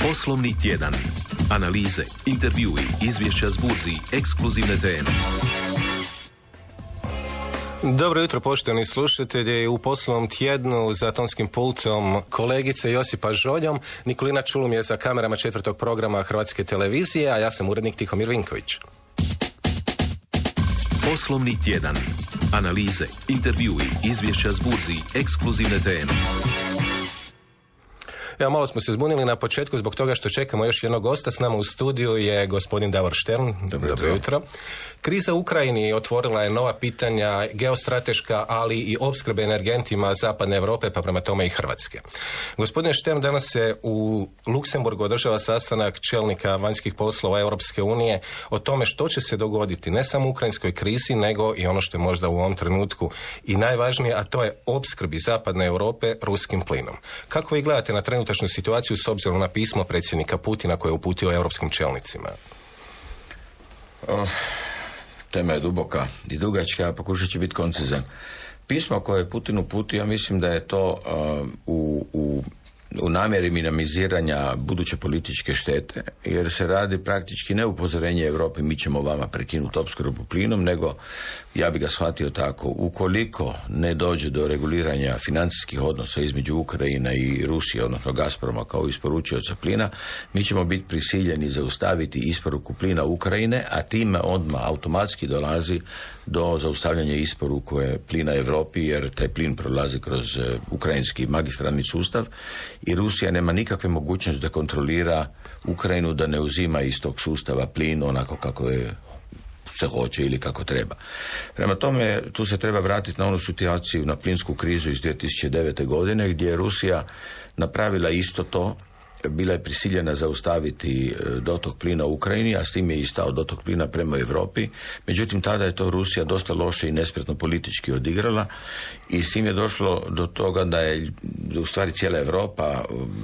Poslovni tjedan. Analize, intervjui, izvješća s burzi, ekskluzivne teme. Dobro jutro, poštovani slušatelji. U poslovnom tjednu za tonskim pultom kolegice Josipa Žoljom, Nikolina Čulum je za kamerama 4. programa Hrvatske televizije, a ja sam urednik Tihomir Vinković. Poslovni tjedan. Analize, intervjui, izvješća s burzi, ekskluzivne teme. Evo, malo smo se zbunili na početku zbog toga što čekamo još jednog gosta. S nama u studiju je gospodin Davor Štern. Dobro jutro. Kriza u Ukrajini otvorila je nova pitanja geostrateška, ali i opskrbe energentima zapadne Europe, pa prema tome i Hrvatske. Gospodine Štern, danas se u Luksemburgu održava sastanak čelnika vanjskih poslova Europske unije o tome što će se dogoditi ne samo u ukrajinskoj krizi, nego i ono što je možda u ovom trenutku i najvažnije, a to je opskrbi zapadne Europe ruskim plinom. Kako vi gledate na trenutačnu situaciju s obzirom na pismo predsjednika Putina koje je uputio europskim čelnicima? Tema je duboka i dugačka, a pokušat će biti koncizan. Pismo koje je Putin uputio, ja mislim da je to u namjeri minimiziranja buduće političke štete, jer se radi praktički ne upozorenje Europi mi ćemo vama prekinuti opskrbu plinom, nego ja bi ga shvatio tako, ukoliko ne dođe do reguliranja financijskih odnosa između Ukrajine i Rusije, odnosno Gazproma kao isporučioca plina, mi ćemo biti prisiljeni zaustaviti isporuku plina Ukrajine, a time odmah automatski dolazi do zaustavljanja isporuke plina Europi, jer taj plin prolazi kroz ukrajinski magistralni sustav i Rusija nema nikakve mogućnosti da kontrolira Ukrajinu da ne uzima iz tog sustava plin onako kako je se hoće ili kako treba. Prema tome, tu se treba vratiti na onu situaciju, na plinsku krizu iz 2009. godine, gdje je Rusija napravila isto to, bila je prisiljena zaustaviti dotok plina u Ukrajini, a s tim je i stao dotok plina prema Europi. Međutim, tada je to Rusija dosta loše i nespretno politički odigrala i s tim je došlo do toga da je u stvari cijela Europa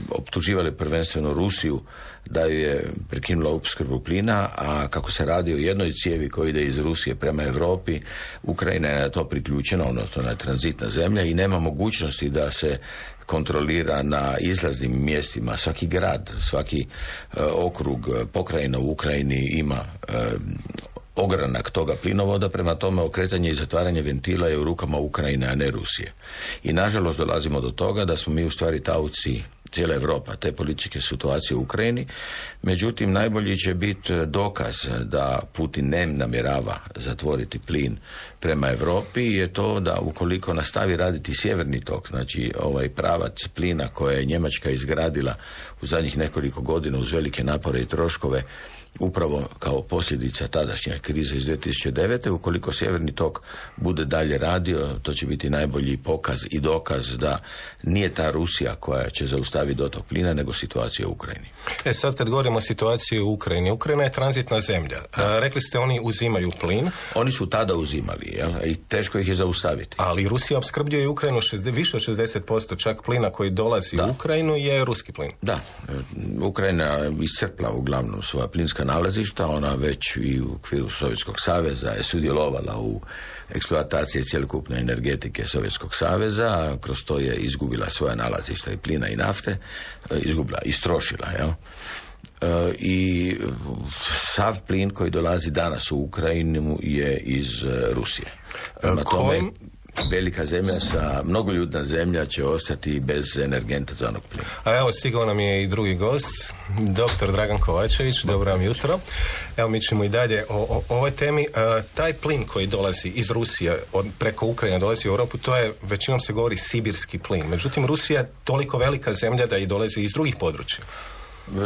optuživala prvenstveno Rusiju da je prekinula opskrbu plina, a kako se radi o jednoj cijevi koja ide iz Rusije prema Europi, Ukrajina je na to priključena, odnosno na tranzitna zemlja i nema mogućnosti da se kontrolira na izlaznim mjestima. Svaki grad, svaki okrug, pokrajina u Ukrajini ima ogranak toga plinovoda, prema tome okretanje i zatvaranje ventila je u rukama Ukrajine, a ne Rusije. I nažalost dolazimo do toga da smo mi u stvari taoci, cijela Europa, te političke situacije u Ukrajini. Međutim, najbolji će biti dokaz da Putin ne namjerava zatvoriti plin prema Europi je to da ukoliko nastavi raditi sjeverni tok, znači ovaj pravac plina koje je Njemačka izgradila u zadnjih nekoliko godina uz velike napore i troškove, upravo kao posljedica tadašnje krize iz 2009. Ukoliko sjeverni tok bude dalje radio, to će biti najbolji pokaz i dokaz da nije ta Rusija koja će zaustaviti dotok plina, nego situacija u Ukrajini. Sad kad govorimo o situaciji u Ukrajini, Ukrajina je tranzitna zemlja. Rekli ste oni uzimaju plin. Oni su tada uzimali, jel? I teško ih je zaustaviti. Ali Rusija opskrbljuje Ukrajinu više od 60%, čak plina koji dolazi u Ukrajinu je ruski plin. Da, Ukrajina iscrpla uglavnom svoja plinska nalazišta, ona već i u okviru Sovjetskog saveza je sudjelovala u eksploataciji cjelokupne energetike Sovjetskog saveza, a kroz to je izgubila svoja nalazišta i plina i nafte, istrošila, jel? I sav plin koji dolazi danas u Ukrajinu je iz Rusije. Prema tome, velika zemlja sa mnogoljudna zemlja će ostati bez energenta za onog plina. A evo, stigao nam je i drugi gost, dr. Dragan Kovačević. Dobro vam jutro. Evo, mi ćemo i dalje o ovoj temi. Taj plin koji dolazi iz Rusije, preko Ukrajine dolazi u Europu, to je, većinom se govori, sibirski plin. Međutim, Rusija je toliko velika zemlja da i dolazi iz drugih područja.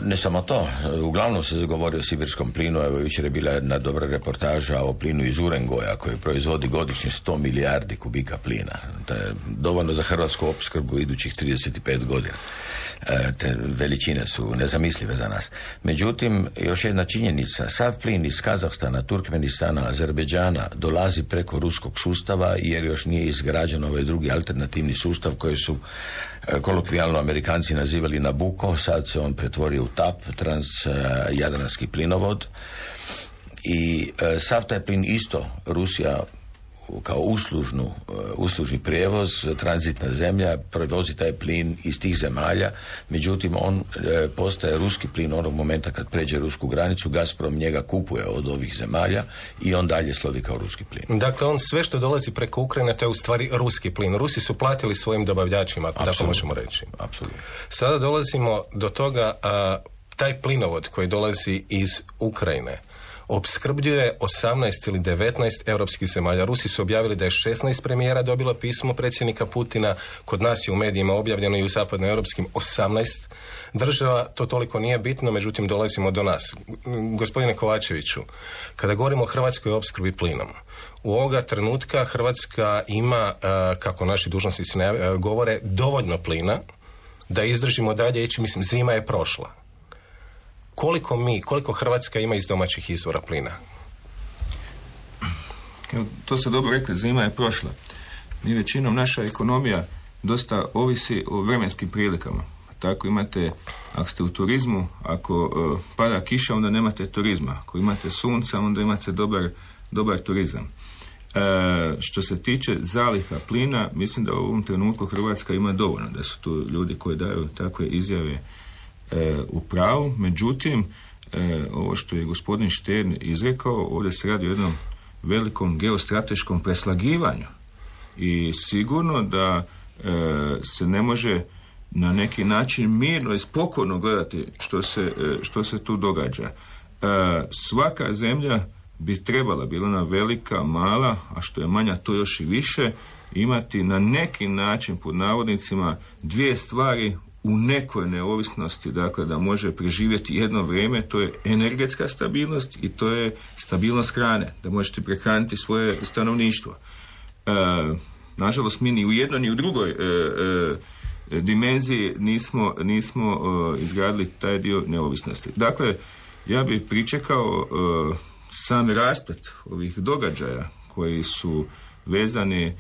Ne samo to, uglavnom se govori o sibirskom plinu, evo jučer je bila jedna dobra reportaža o plinu iz Urengoja koji proizvodi godišnje 100 milijardi kubika plina. To je dovoljno za hrvatsku opskrbu idućih 35 godina. Te veličine su nezamislive za nas. Međutim, još jedna činjenica, sav plin iz Kazahstana, Turkmenistana, Azerbejdžana dolazi preko ruskog sustava jer još nije izgrađen ovaj drugi alternativni sustav koji su kolokvijalno Amerikanci nazivali Nabucco, sad se on pretvorio u TAP, transjadranski plinovod i sav taj plin isto Rusija kao uslužni prijevoz, tranzitna zemlja, prevozi taj plin iz tih zemalja, međutim on postaje ruski plin onog momenta kad pređe rusku granicu, Gazprom njega kupuje od ovih zemalja i on dalje slovi kao ruski plin. Dakle, on sve što dolazi preko Ukrajine, to je u stvari ruski plin. Rusi su platili svojim dobavljačima, ako tako možemo reći. Apsolutno. Sada dolazimo do toga, taj plinovod koji dolazi iz Ukrajine opskrbljuje 18 ili 19 europskih zemalja. Rusi su objavili da je 16 premijera dobilo pismo predsjednika Putina, kod nas je u medijima objavljeno i u zapadnoeuropskim 18 država, to toliko nije bitno, međutim dolazimo do nas. Gospodine Kovačeviću, kada govorimo o Hrvatskoj opskrbi plinom, u ovoga trenutka Hrvatska ima, kako naši dužnosnici govore, dovoljno plina da izdržimo dalje ići, mislim, zima je prošla. Koliko Hrvatska ima iz domaćih izvora plina? To ste dobro rekli, zima je prošla. Mi većinom, naša ekonomija dosta ovisi o vremenskim prilikama. Tako imate, ako ste u turizmu, ako pada kiša, onda nemate turizma. Ako imate sunca, onda imate dobar turizam. Što se tiče zaliha plina, mislim da u ovom trenutku Hrvatska ima dovoljno, da su tu ljudi koji daju takve izjave u pravu. Međutim, ovo što je gospodin Štern izrekao, ovdje se radi o jednom velikom geostrateškom preslagivanju i sigurno da se ne može na neki način mirno i spokojno gledati što se tu događa. Svaka zemlja bi trebala, bila ona velika, mala, a što je manja to još i više, imati na neki način, pod navodnicima, dvije stvari u nekoj neovisnosti, dakle da može preživjeti jedno vrijeme, to je energetska stabilnost i to je stabilnost hrane, da možete prehraniti svoje stanovništvo. Nažalost, mi ni u jednoj ni u drugoj dimenziji nismo izgradili taj dio neovisnosti. Dakle, ja bih pričekao sam rasplet ovih događaja koji su vezani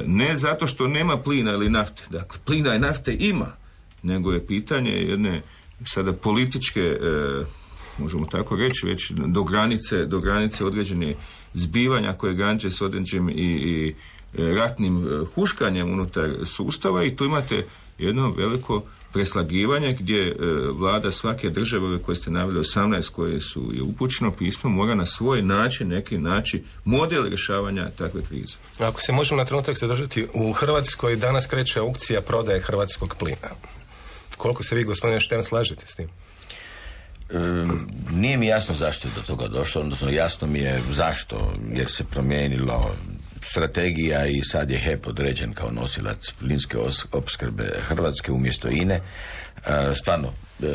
ne zato što nema plina ili nafte, dakle plina i nafte ima, nego je pitanje jedne sada političke, možemo tako reći, već do granice određene zbivanja koje graniče s određenim i ratnim huškanjem unutar sustava i tu imate jedno veliko preslagivanje gdje vlada svake države koje ste naveli 18 koje su je upućeno pismo mora na svoj način neki način model rješavanja takve krize. Ako se možemo na trenutak zadržati, u Hrvatskoj danas kreće aukcija prodaje hrvatskog plina. Koliko se vi, gospodine Štern, slažete s tim? Nije mi jasno zašto je do toga došlo, odnosno jasno mi je zašto, jer se promijenilo strategija i sad je HEP određen kao nosilac plinske opskrbe Hrvatske umjesto INE. Stvarno,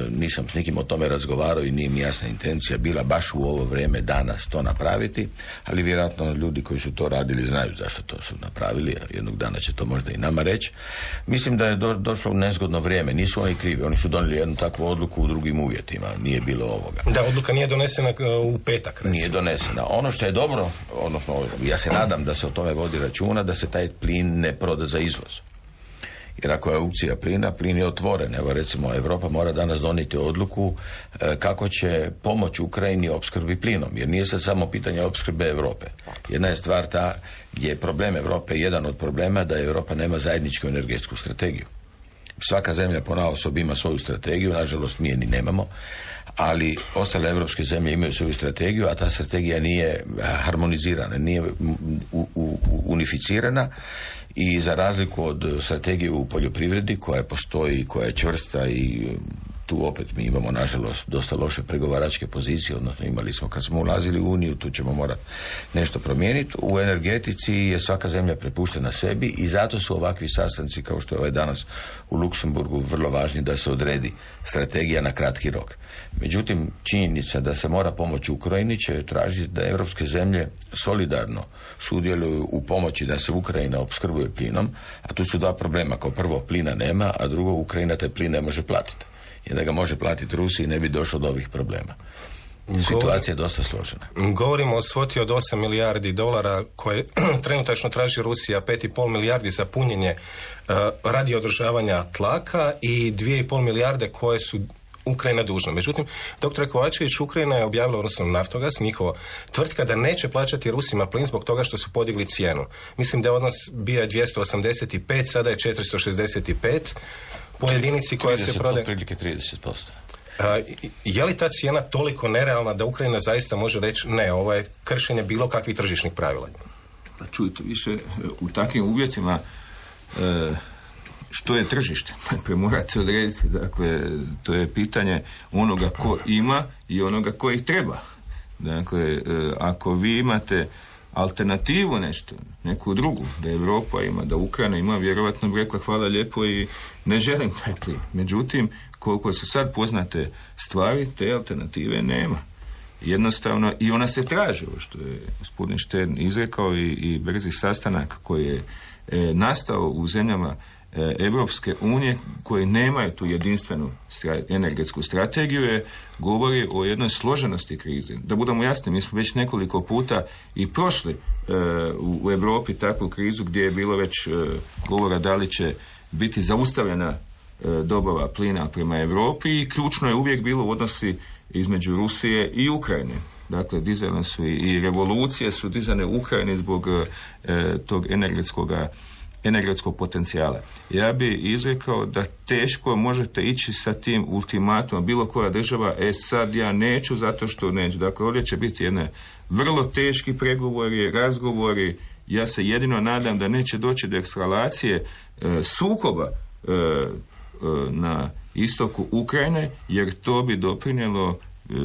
nisam s nikim o tome razgovarao i nije mi jasna intencija bila baš u ovo vrijeme danas to napraviti, ali vjerojatno ljudi koji su to radili znaju zašto to su napravili, a jednog dana će to možda i nama reći. Mislim da je došlo u nezgodno vrijeme, nisu oni krivi, oni su donijeli jednu takvu odluku u drugim uvjetima, nije bilo ovoga. Da, odluka nije donesena u petak, recimo. Nije donesena. Ono što je dobro, odnosno ja se nadam da se o tome vodi računa, da se taj plin ne proda za izvoz. Jer ako je aukcija plina, plin je otvoren. Evo recimo, Europa mora danas donijeti odluku kako će pomoći Ukrajini opskrbi plinom. Jer nije sad samo pitanje opskrbe Europe. Jedna je stvar ta gdje je problem Europe, jedan od problema da Europa nema zajedničku energetsku strategiju. Svaka zemlja ponaosob ima svoju strategiju, nažalost mi je ni nemamo, ali ostale europske zemlje imaju svoju strategiju, a ta strategija nije harmonizirana, nije unificirana. I za razliku od strategije u poljoprivredi koja postoji, koja je čvrsta i tu opet mi imamo nažalost dosta loše pregovaračke pozicije, odnosno imali smo kad smo ulazili u Uniju, tu ćemo morati nešto promijeniti. U energetici je svaka zemlja prepuštena sebi i zato su ovakvi sastanci kao što je ovaj danas u Luksemburgu vrlo važni da se odredi strategija na kratki rok. Međutim, činjenica da se mora pomoći Ukrajini će tražiti da europske zemlje solidarno sudjeluju u pomoći da se Ukrajina opskrbuje plinom, a tu su dva problema. Kao prvo, plina nema, a drugo, Ukrajina taj plin ne može platiti. Jer da ga može platiti Rusiji ne bi došlo do ovih problema. Situacija je dosta složena. Govorimo o svoti od 8 milijardi dolara koje trenutačno traži Rusija, 5,5 milijardi za punjenje radi održavanja tlaka i 2,5 milijarde koje su Ukrajina dužna. Međutim, dr. Kovačević, Ukrajina je objavila, odnosno Naftogaz, njihova tvrtka, da neće plaćati Rusima plin zbog toga što su podigli cijenu. Mislim da je odnos bio 285, sada je 465 po jedinici koja se prodaje. Otprilike 30%. Je li ta cijena toliko nerealna da Ukrajina zaista može reći ne, ovo je kršenje bilo kakvih tržišnih pravila? Pa čujte, više u takvim uvjetima što je tržište? Morate odrediti. Dakle, to je pitanje onoga ko ima i onoga ko ih treba. Dakle, ako vi imate alternativu nešto, neku drugu, da Europa ima, da Ukrajina ima, vjerovatno bi rekla hvala lijepo i ne želim taj plin. Međutim, koliko su sad poznate stvari, te alternative nema. Jednostavno, i ona se traži, što je gospodin Štern izrekao i brzi sastanak koji je nastao u zemljama Evropske unije koji nemaju tu jedinstvenu energetsku strategiju, je govori o jednoj složenosti krize. Da budemo jasni, mi smo već nekoliko puta i prošli u Europi takvu krizu gdje je bilo već govora da li će biti zaustavljena dobava plina prema Europi i ključno je uvijek bilo u odnosi između Rusije i Ukrajine. Dakle, dizane su i revolucije su dizane u Ukrajini zbog tog energetskog potencijala. Ja bi izrekao da teško možete ići sa tim ultimatumom bilo koja država, sad ja neću zato što neću. Dakle, ovdje će biti jedne vrlo teški pregovori, razgovori. Ja se jedino nadam da neće doći do eskalacije sukoba na istoku Ukrajine, jer to bi doprinijelo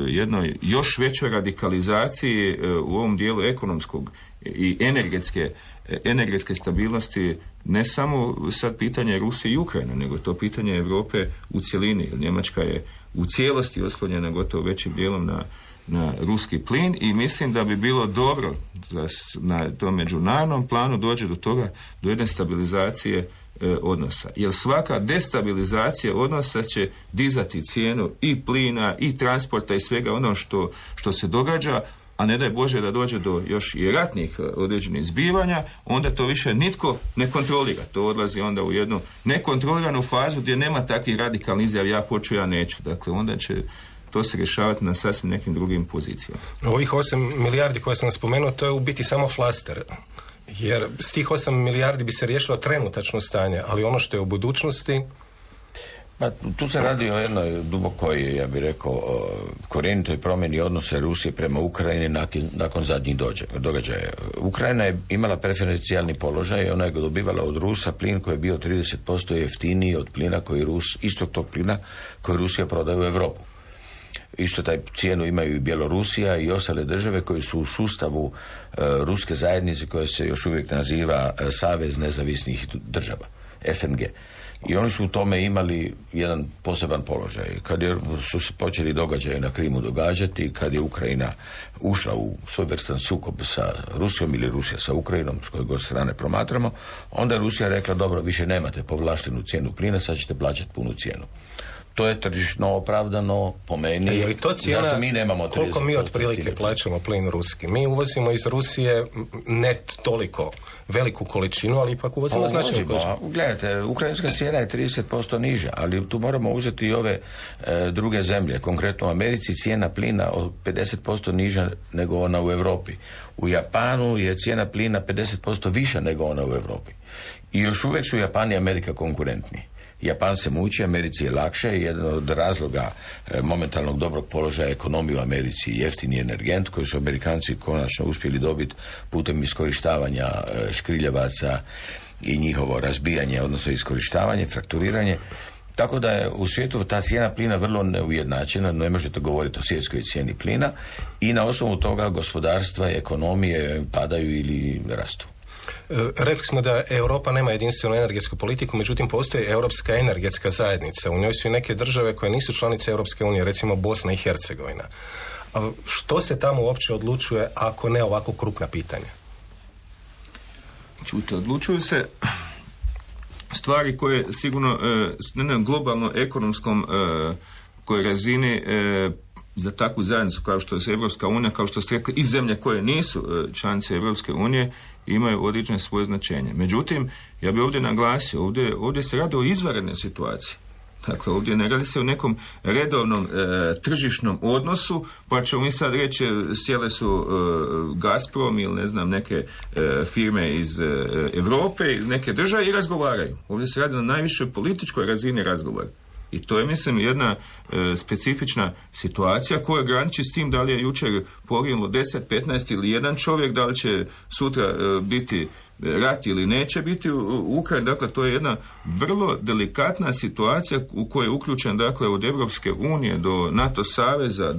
jednoj još većoj radikalizaciji u ovom dijelu ekonomskog i energetske stabilnosti, ne samo sad pitanje Rusije i Ukrajine, nego to pitanje Europe u cjelini. Njemačka je u cijelosti oslonjena gotovo većim dijelom na ruski plin i mislim da bi bilo dobro da na tom međunarodnom planu dođe do toga, do jedne stabilizacije odnosa. Jer svaka destabilizacija odnosa će dizati cijenu i plina i transporta i svega ono što se događa, a ne daj Bože da dođe do još i ratnih određenih zbivanja, onda to više nitko ne kontrolira. To odlazi onda u jednu nekontroliranu fazu gdje nema takvih radikalnih izjava ja hoću, ja neću. Dakle, onda će to se rješavati na sasvim nekim drugim pozicijama. Ovih 8 milijardi koje sam spomenuo, to je u biti samo flaster. Jer s tih 8 milijardi bi se riješilo trenutačno stanje, ali ono što je u budućnosti... Pa, tu se radi o jednoj dubokoj, ja bih rekao, korjenitoj promjeni odnose Rusije prema Ukrajini nakon zadnjih događaja. Ukrajina je imala preferencijalni položaj i ona je dobivala od Rusa plin koji je bio 30% jeftiniji od plina istog tog plina koji Rusija prodaje u Europu. Isto taj cijenu imaju i Bjelorusija i ostale države koji su u sustavu ruske zajednice koja se još uvijek naziva Savez nezavisnih država, SNG. I oni su u tome imali jedan poseban položaj. Kad su se počeli događaji na Krimu događati, kad je Ukrajina ušla u svojevrstan sukob sa Rusijom ili Rusija sa Ukrajinom, s koje god strane promatramo, onda je Rusija rekla, dobro, više nemate povlaštenu cijenu plina, sad ćete plaćati punu cijenu. To je tržišno opravdano po meni. Je li to cijena, zašto mi nemamo 30%? Koliko mi otprilike plaćamo plin ruski? Mi uvozimo iz Rusije ne toliko veliku količinu, ali ipak uvozimo značajnu količinu. Gledajte, ukrajinska cijena je 30% niža, ali tu moramo uzeti i ove druge zemlje. Konkretno u Americi cijena plina od 50% niža nego ona u Europi. U Japanu je cijena plina 50% viša nego ona u Europi. I još uvijek su Japan i Amerika konkurentni. Japan se muči, Americi je lakše, jedan od razloga momentalnog dobrog položaja ekonomije u Americi je jeftini energent koji su Amerikanci konačno uspjeli dobiti putem iskorištavanja škriljevaca i njihovo razbijanje, odnosno iskorištavanje, frakturiranje. Tako da je u svijetu ta cijena plina vrlo neujednačena, ne možete govoriti o svjetskoj cijeni plina i na osnovu toga gospodarstva i ekonomije padaju ili rastu. Rekli smo da Europa nema jedinstvenu energetsku politiku, međutim postoji Europska energetska zajednica. U njoj su i neke države koje nisu članice Europske unije, recimo Bosna i Hercegovina. Što se tamo uopće odlučuje ako ne ovako krupna pitanja? Čujte, odlučuju se stvari koje sigurno na globalno ekonomskom kojoj razini za takvu zajednicu kao što je Europska unija, kao što ste rekli, i zemlje koje nisu članice Europske unije imaju određene svoje značenje. Međutim, ja bih ovdje naglasio, ovdje se radi o izvanrednoj situaciji. Dakle, ovdje ne radi se o nekom redovnom tržišnom odnosu, pa ćemo mi sad reći sjele su Gazprom ili ne znam neke firme iz Europe, iz neke države i razgovaraju. Ovdje se radi na najvišoj političkoj razini razgovora. I to je, mislim, jedna specifična situacija koja graniči s tim da li je jučer poginulo 10, 15 ili jedan čovjek, da li će sutra biti rat ili neće biti u Ukrajini. Dakle, to je jedna vrlo delikatna situacija u kojoj je uključen, dakle, od Evropske unije do NATO saveza,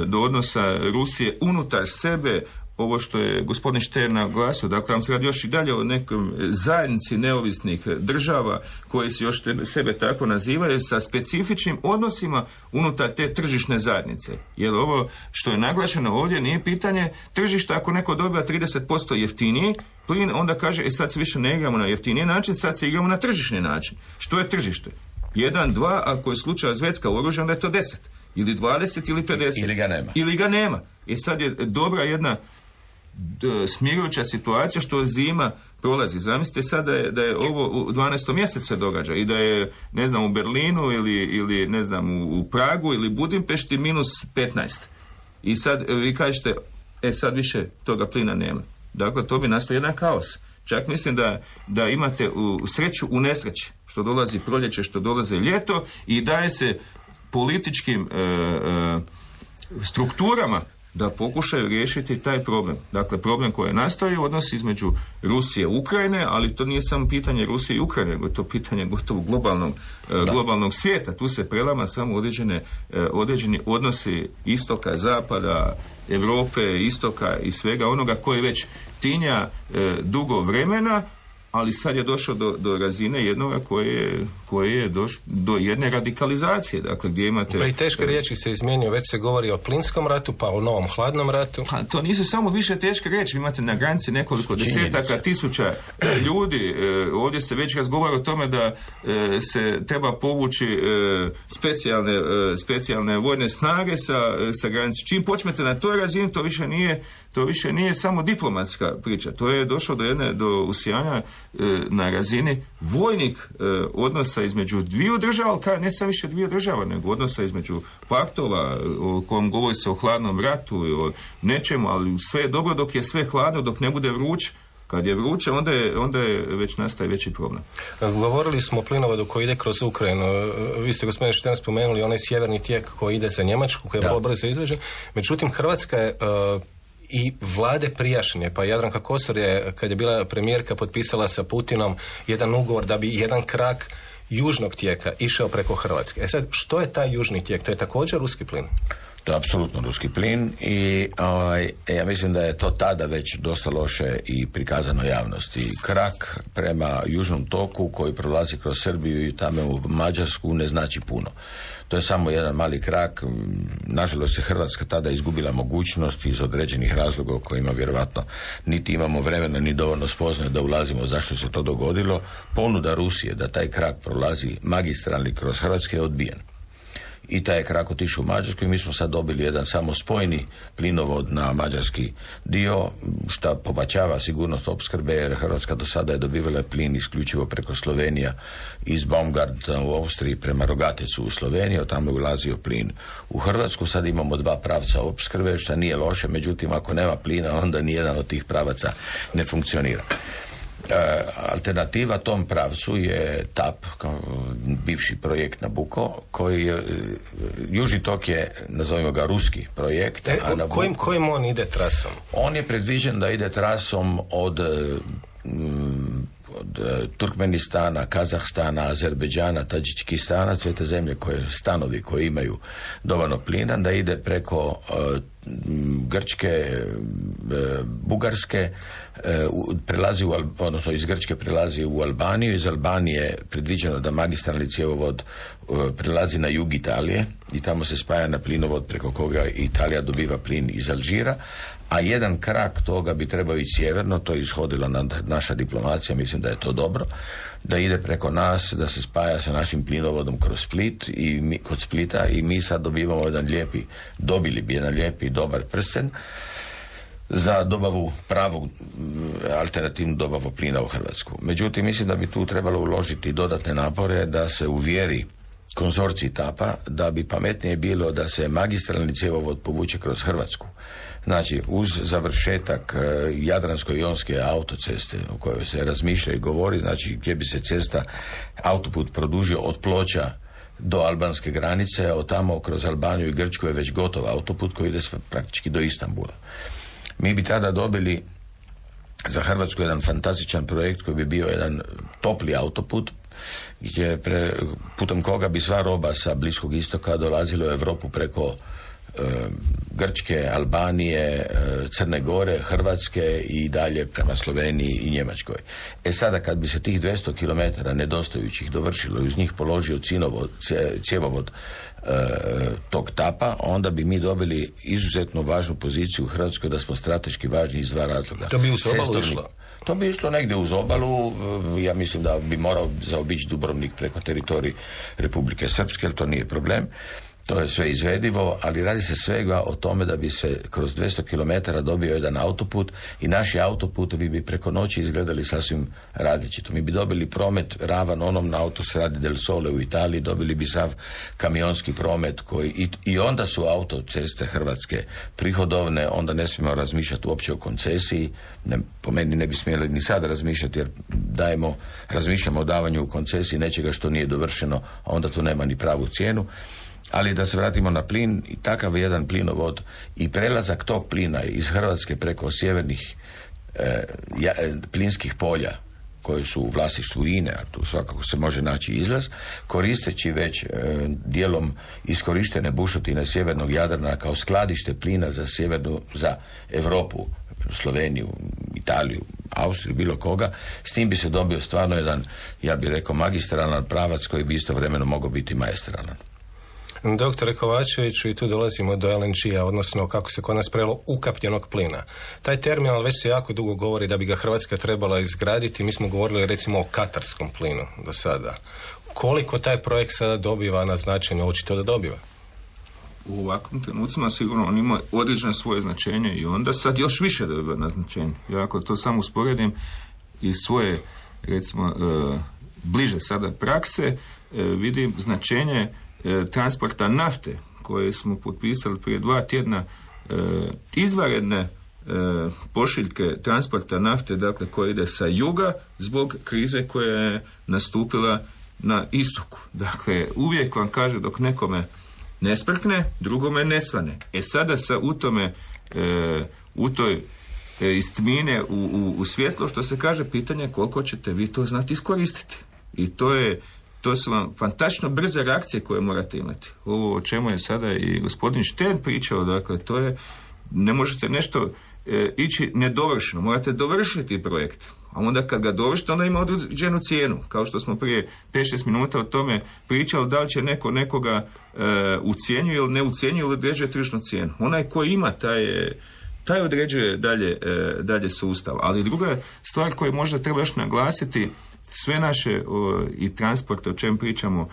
do odnosa Rusije unutar sebe, ovo što je gospodin Štern naglasio, dakle, vam se radi još i dalje o nekom zajednici neovisnih država koji se još sebe tako nazivaju sa specifičnim odnosima unutar te tržišne zajednice. Jer ovo što je naglašeno ovdje nije pitanje tržišta, ako neko dobiva 30% jeftiniji plin, onda kaže, sad se više ne igramo na jeftiniji način, sad se igramo na tržišni način. Što je tržište? 1, 2, ako je slučaj Švedska oružja, onda je to 10. Ili 20 ili 50. Ili ga nema. I sad je dobra jedna smirujuća situacija što zima prolazi. Zamislite sad da je ovo u 12. mjesecu se događa i da je, ne znam, u Berlinu ili ne znam, u Pragu ili Budimpešti minus 15. I sad vi kažete, sad više toga plina nema. Dakle, to bi nastao jedan kaos. Čak mislim da imate u sreću u nesreći, što dolazi proljeće, što dolazi ljeto i daje se političkim strukturama da pokušaju riješiti taj problem. Dakle, problem koji je nastao je odnos između Rusije i Ukrajine, ali to nije samo pitanje Rusije i Ukrajine, nego je to pitanje gotovo globalnog svijeta. Tu se prelama samo određeni odnosi istoka, zapada, Europe, istoka i svega onoga koji već tinja dugo vremena, ali sad je došao do razine jednoga koje je došlo do jedne radikalizacije, dakle gdje imate... Pa i teške riječi se izmijenio, već se govori o plinskom ratu, pa o novom hladnom ratu. Pa to nisu samo više teške riječi, imate na granici nekoliko desetaka tisuća ljudi, ovdje se već razgovara o tome da se treba povući specijalne vojne snage sa granice. Čim počnete na toj razini, to više nije samo diplomatska priča, to je došlo do usijanja na razini vojnih odnosa između dviju država, ali ne samo više dviju država, nego odnosa između paktova, o kojem govori se o hladnom ratu i o nečemu, ali sve je dobro dok je sve hladno, dok ne bude vruć. Kad je vruće, onda je već nastaje veći problem. Govorili smo o plinovodu koji ide kroz Ukrajinu. Vi ste, gospodine Štern, spomenuli onaj sjeverni tijek koji ide za Njemačku, koji je vrlo brzo izvežen. Međutim, Hrvatska je i vlade prijašnje, pa Jadranka Kosor je, kad je bila premijerka, potpisala sa Putinom jedan ugovor da bi jedan krak južnog tijeka išao preko Hrvatske. Sad, što je taj južni tijek? To je također ruski plin? To je apsolutno ruski plin i ja mislim da je to tada već dosta loše i prikazano javnosti. Krak prema južnom toku koji prolazi kroz Srbiju i tamo u Mađarsku ne znači puno. To je samo jedan mali krak. Nažalost je Hrvatska tada izgubila mogućnost iz određenih razloga o kojima vjerovatno niti imamo vremena ni dovoljno spoznaje da ulazimo zašto se to dogodilo. Ponuda Rusije da taj krak prolazi magistralni kroz Hrvatske je odbijen. I taj je krak otišao u Mađarsku i mi smo sad dobili jedan samo spojni plinovod na mađarski dio, što povećava sigurnost opskrbe, jer Hrvatska do sada je dobivala plin isključivo preko Slovenija iz Baumgartena u Austriji prema Rogatecu u Sloveniju, tamo je ulazio plin u Hrvatsku. Sad imamo 2 pravca opskrbe, što nije loše, međutim ako nema plina onda nijedan od tih pravaca ne funkcionira. Alternativa tom pravcu je TAP, bivši projekt Nabucco, koji je, južni tok je, nazovimo ga, ruski projekt. Kojim on ide trasom? On je predviđen da ide trasom od Turkmenistana, Kazahstana, Azerbejdžana, Tadžikistana, sve te zemlje stanovi koji imaju dovoljno plina, da ide preko Grčke, Bugarske, prelazi odnosno iz Grčke prelazi u Albaniju, iz Albanije je predviđeno da magistralni cjevovod prelazi na jug Italije i tamo se spaja na plinovod preko koga Italija dobiva plin iz Alžira, a jedan krak toga bi trebao ići sjeverno, to je ishodila naša diplomacija, mislim da je to dobro, da ide preko nas, da se spaja sa našim plinovodom kroz Split i kod Splita i mi sad dobivamo dobili bi jedan lijepi dobar prsten za dobavu pravog alternativnu dobavu plina u Hrvatsku. Međutim, mislim da bi tu trebalo uložiti dodatne napore da se uvjeri konzorcij TAP-a da bi pametnije bilo da se magistralni cjevovod povuče kroz Hrvatsku. Znači, uz završetak Jadransko-jonske autoceste o kojoj se razmišlja i govori, znači gdje bi se autoput produžio od Ploča do albanske granice, a od tamo kroz Albaniju i Grčku je već gotov autoput koji ide praktički do Istanbula. Mi bi tada dobili za Hrvatsku jedan fantastičan projekt koji bi bio jedan topli autoput gdje putem koga bi sva roba sa Bliskog istoka dolazila u Europu preko Grčke, Albanije, Crne Gore, Hrvatske i dalje prema Sloveniji i Njemačkoj. Sada kad bi se tih 200 km nedostajućih dovršilo i uz njih položio cjevovod tog TAP-a, onda bi mi dobili izuzetno važnu poziciju u Hrvatskoj da smo strateški važni iz dva razloga. To bi uz obalu išlo? To bi išlo negdje uz obalu. Ja mislim da bi morao zaobići Dubrovnik preko teritorija Republike Srpske, jer to nije problem. To je sve izvedivo, ali radi se svega o tome da bi se kroz 200 km dobio jedan autoput i naši autoputovi bi preko noći izgledali sasvim različito. Mi bi dobili promet ravan onom na autostradi del Sole u Italiji, dobili bi sav kamionski promet koji i onda su autoceste Hrvatske prihodovne, onda ne smijemo razmišljati uopće o koncesiji. Po meni ne bi smjeli ni sada razmišljati jer razmišljamo o davanju u koncesiji nečega što nije dovršeno, a onda to nema ni pravu cijenu. Ali da se vratimo na plin, i takav jedan plinovod i prelazak tog plina iz Hrvatske preko sjevernih plinskih polja koji su u vlasništvu INE, a tu svakako se može naći izlaz, koristeći već dijelom iskorištene bušotine sjevernog Jadrana kao skladište plina za Europu, Sloveniju, Italiju, Austriju, bilo koga, s tim bi se dobio stvarno jedan, ja bih rekao, magistralan pravac koji bi istovremeno mogao biti maestralan. Doktore Kovačeviću, i tu dolazimo do LNG-a, odnosno kako se kod nas prelo ukapljenog plina. Taj terminal već se jako dugo govori da bi ga Hrvatska trebala izgraditi. Mi smo govorili recimo o katarskom plinu do sada. Koliko taj projekt sada dobiva na značenju? Očito da dobiva. U ovakvim trenucima sigurno on ima određeno svoje značenje i onda sad još više dobiva na značenje. Ja ako to samo usporedim iz svoje, recimo, bliže sada prakse, vidim značenje transporta nafte koje smo potpisali prije 2 tjedna, izvanredne pošiljke transporta nafte, dakle koja ide sa juga zbog krize koja je nastupila na istoku. Dakle, uvijek vam kaže dok nekome ne sprkne, drugome ne svane. Sada u toj istmine u svjetlo, što se kaže, pitanje koliko ćete vi to znati iskoristiti. I to su vam fantastično brze reakcije koje morate imati. Ovo o čemu je sada i gospodin Štern pričao, dakle, to je, ne možete nešto ići nedovršeno, morate dovršiti projekt. A onda kad ga dovršite, onda ima određenu cijenu. Kao što smo prije 5-6 minuta o tome pričali, da li će nekoga ucijenjuje ili ne ucijenjuje ili određuje tržišnu cijenu. Onaj koji ima, taj određuje dalje sustav. Ali druga stvar koju možda treba još naglasiti, sve naše i transporte o čem pričamo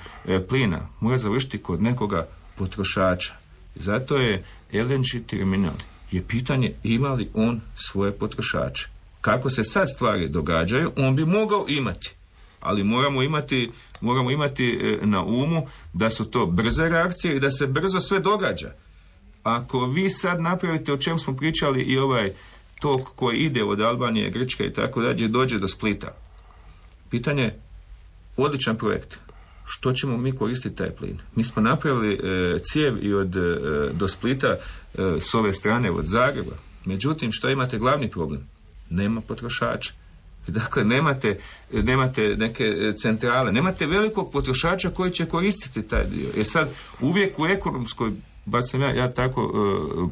plina mora završiti kod nekoga potrošača. Zato je LNG terminal je pitanje ima li on svoje potrošače. Kako se sad stvari događaju, on bi mogao imati. Ali moramo imati na umu da su to brze reakcije i da se brzo sve događa. Ako vi sad napravite o čem smo pričali i ovaj tok koji ide od Albanije, Grčke i tako dalje, dođe do Splita. Pitanje, odličan projekt. Što ćemo mi koristiti taj plin? Mi smo napravili cijev i do Splita s ove strane od Zagreba. Međutim, što imate glavni problem? Nema potrošača. Dakle, nemate neke centrale, nemate velikog potrošača koji će koristiti taj dio. Sad, uvijek u ekonomskoj, bar sam ja tako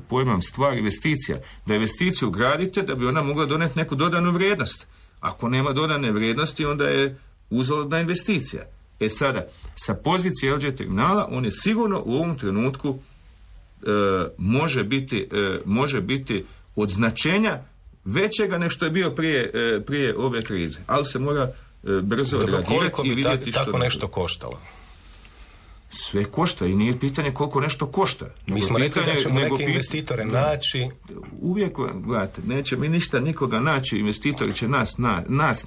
pojmam stvar investicija, da investiciju gradite da bi ona mogla doneti neku dodanu vrijednost. Ako nema dodane vrijednosti, onda je uzaludna investicija. Sada, sa pozicije LNG terminala, on je sigurno u ovom trenutku može biti od značenja većega nego što je bio prije ove krize. Ali se mora brzo odreagirati i vidjeti što... Koliko bi tako nešto koštalo? sve košta i nije pitanje koliko nešto košta. Mi smo rekli da ćemo neke investitore naći. Uvijek, gledajte, neće mi ništa nikoga naći, investitori će nas